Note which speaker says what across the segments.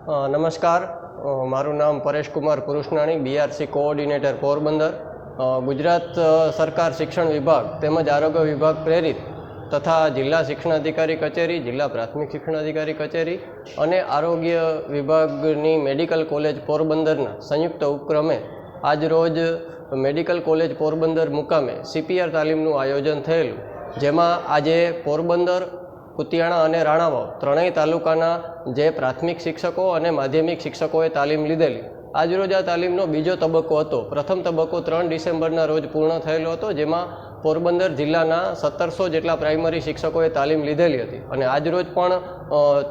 Speaker 1: નમસ્કાર, મારું નામ પરેશ કુમાર પુરુષનાણી, બીઆરસી કોઓર્ડિનેટર પોરબંદર. ગુજરાત સરકાર શિક્ષણ વિભાગ તેમજ આરોગ્ય વિભાગ પ્રેરિત તથા જિલ્લા શિક્ષણાધિકારી કચેરી, જિલ્લા પ્રાથમિક શિક્ષણાધિકારી કચેરી અને આરોગ્ય વિભાગની મેડિકલ કોલેજ પોરબંદરના સંયુક્ત ઉપક્રમે આજરોજ મેડિકલ કોલેજ પોરબંદર મુકામે CPR તાલીમનું આયોજન થયેલું, જેમાં આજે પોરબંદર, કુતિયાણા અને રાણાવાવ ત્રણેય તાલુકાના જે પ્રાથમિક શિક્ષકો અને માધ્યમિક શિક્ષકોએ તાલીમ લીધેલી. આજરોજ આ તાલીમનો બીજો તબક્કો હતો. પ્રથમ તબક્કો 3 ડિસેમ્બરના રોજ પૂર્ણ થયેલો હતો, જેમાં પોરબંદર જિલ્લાના 1700 જેટલા પ્રાઇમરી શિક્ષકોએ તાલીમ લીધેલી હતી અને આજરોજ પણ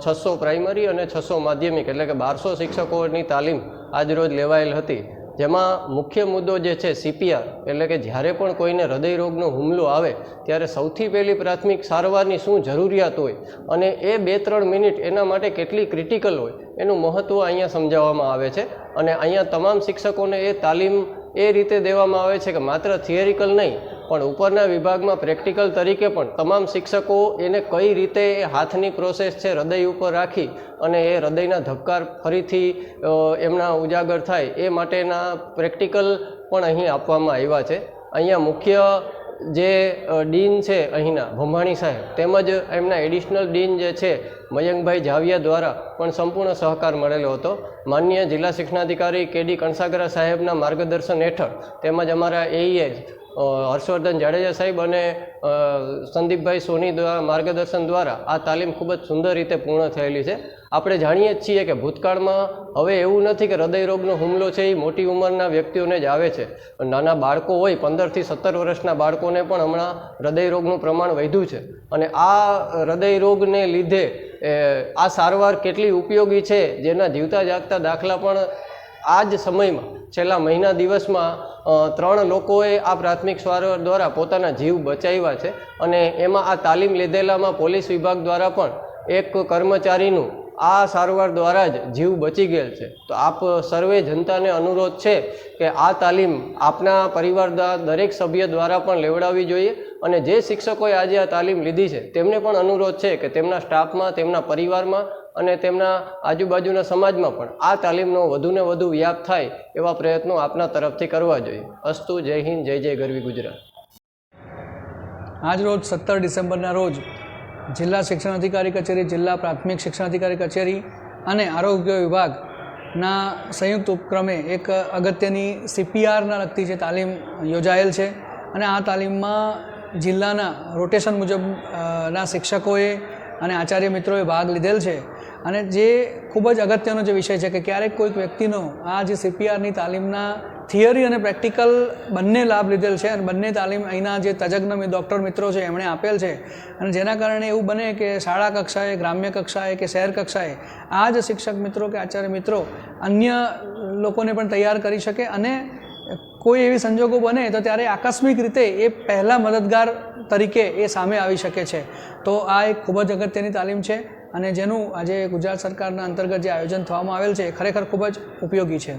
Speaker 1: 600 પ્રાઇમરી અને 600 માધ્યમિક એટલે કે 1200 શિક્ષકોની તાલીમ આજરોજ લેવાયેલ હતી. જેમાં મુખ્ય મુદ્દો જે છે CPR એટલે કે જ્યારે પણ કોઈને હૃદય રોગનો હુમલો આવે ત્યારે સૌથી પહેલી પ્રાથમિક સારવારની શું જરૂરિયાત હોય અને એ 2-3 મિનિટ એના માટે કેટલી ક્રિટિકલ હોય એનું મહત્ત્વ અહીંયા સમજાવવામાં આવે છે. અને અહીંયા તમામ શિક્ષકોને એ તાલીમ એ રીતે દેવામાં આવે છે કે માત્ર થિયરિકલ નહીં પણ ઉપરના વિભાગમાં પ્રેક્ટિકલ તરીકે પણ તમામ શિક્ષકો એને કઈ રીતે એ હાથની પ્રોસેસ છે હૃદય ઉપર રાખી અને એ હૃદયના ધબકાર ફરીથી એમના ઉજાગર થાય એ માટેના પ્રેક્ટિકલ પણ અહીં આપવામાં આવ્યા છે. અહીંયા મુખ્ય જે ડીન છે અહીંના ભંભાણી સાહેબ તેમજ એમના એડિશનલ ડીન જે છે મયંકભાઈ જાવિયા દ્વારા પણ સંપૂર્ણ સહકાર મળેલો હતો. માનનીય જિલ્લા શિક્ષણાધિકારી KD કણસાગરા સાહેબના માર્ગદર્શન હેઠળ તેમજ અમારા AES હર્ષવર્ધન જાડેજા સાહેબ અને સંદીપભાઈ સોની દ્વારા માર્ગદર્શન દ્વારા આ તાલીમ ખૂબ જ સુંદર રીતે પૂર્ણ થયેલી છે. આપણે જાણીએ જ છીએ કે ભૂતકાળમાં હવે એવું નથી કે હૃદય રોગનો હુમલો છે એ મોટી ઉંમરના વ્યક્તિઓને જ આવે છે. નાના બાળકો હોય 15 થી 17 વર્ષના બાળકોને પણ હમણાં હૃદય રોગનું પ્રમાણ વધ્યું છે અને આ હૃદય રોગને લીધે આ સારવાર કેટલી ઉપયોગી છે જેના જીવતા જાગતા દાખલા પણ આ જ સમયમાં છેલ્લા મહિના દિવસમાં 3 લોકોએ આ પ્રાથમિક સારવાર દ્વારા પોતાના જીવ બચાવ્યા છે અને એમાં આ તાલીમ લીધેલામાં પોલીસ વિભાગ દ્વારા પણ એક કર્મચારીનું આ સારવાર દ્વારા જ જીવ બચી ગયેલ છે. તો આપ સર્વે જનતાને અનુરોધ છે કે આ તાલીમ આપના પરિવારના દરેક સભ્ય દ્વારા પણ લેવડાવવી જોઈએ અને જે શિક્ષકોએ આજે આ તાલીમ લીધી છે તેમને પણ અનુરોધ છે કે તેમના સ્ટાફમાં, તેમના પરિવારમાં અને તેમના આજુબાજુના સમાજમાં પણ આ તાલીમનો વધુને વધુ વ્યાપ થાય એવા પ્રયત્નો આપના તરફથી કરવા જોઈએ. અસ્તુ. જય હિન્દ, જય જય ગરવી ગુજરાત.
Speaker 2: આજ રોજ 17 ડિસેમ્બરના રોજ જિલ્લા શિક્ષણાધિકારી કચેરી, જિલ્લા પ્રાથમિક શિક્ષણાધિકારી કચેરી અને આરોગ્ય વિભાગના સંયુક્ત ઉપક્રમે એક અગત્યની CPRના લગતી જે તાલીમ યોજાયેલ છે અને આ તાલીમમાં જિલ્લાના રોટેશન મુજબના શિક્ષકોએ અને આચાર્ય મિત્રોએ ભાગ લીધેલ છે. અને જે ખૂબ જ અગત્યનો જે વિષય છે કે ક્યારેક કોઈક વ્યક્તિનો આ જે CPRની તાલીમના થિયરી અને પ્રેક્ટિકલ બંને લાભ લીધેલ છે અને બંને તાલીમ અહીંના જે તજજ્ઞ ડૉક્ટર મિત્રો છે એમણે આપેલ છે અને જેના કારણે એવું બને કે શાળા કક્ષાએ, ગ્રામ્ય કક્ષાએ કે શહેર કક્ષાએ આ જ શિક્ષક મિત્રો કે આચાર્ય મિત્રો અન્ય લોકોને પણ તૈયાર કરી શકે અને કોઈ એવી સંજોગો બને તો ત્યારે આકસ્મિક રીતે એ પહેલાં મદદગાર તરીકે એ સામે આવી શકે છે. તો આ એક ખૂબ જ અગત્યની તાલીમ છે અને જેનું આજે ગુજરાત સરકારના અંતર્ગત જે આયોજન થવામાં આવેલ છે એ ખરેખર ખૂબ જ ઉપયોગી છે.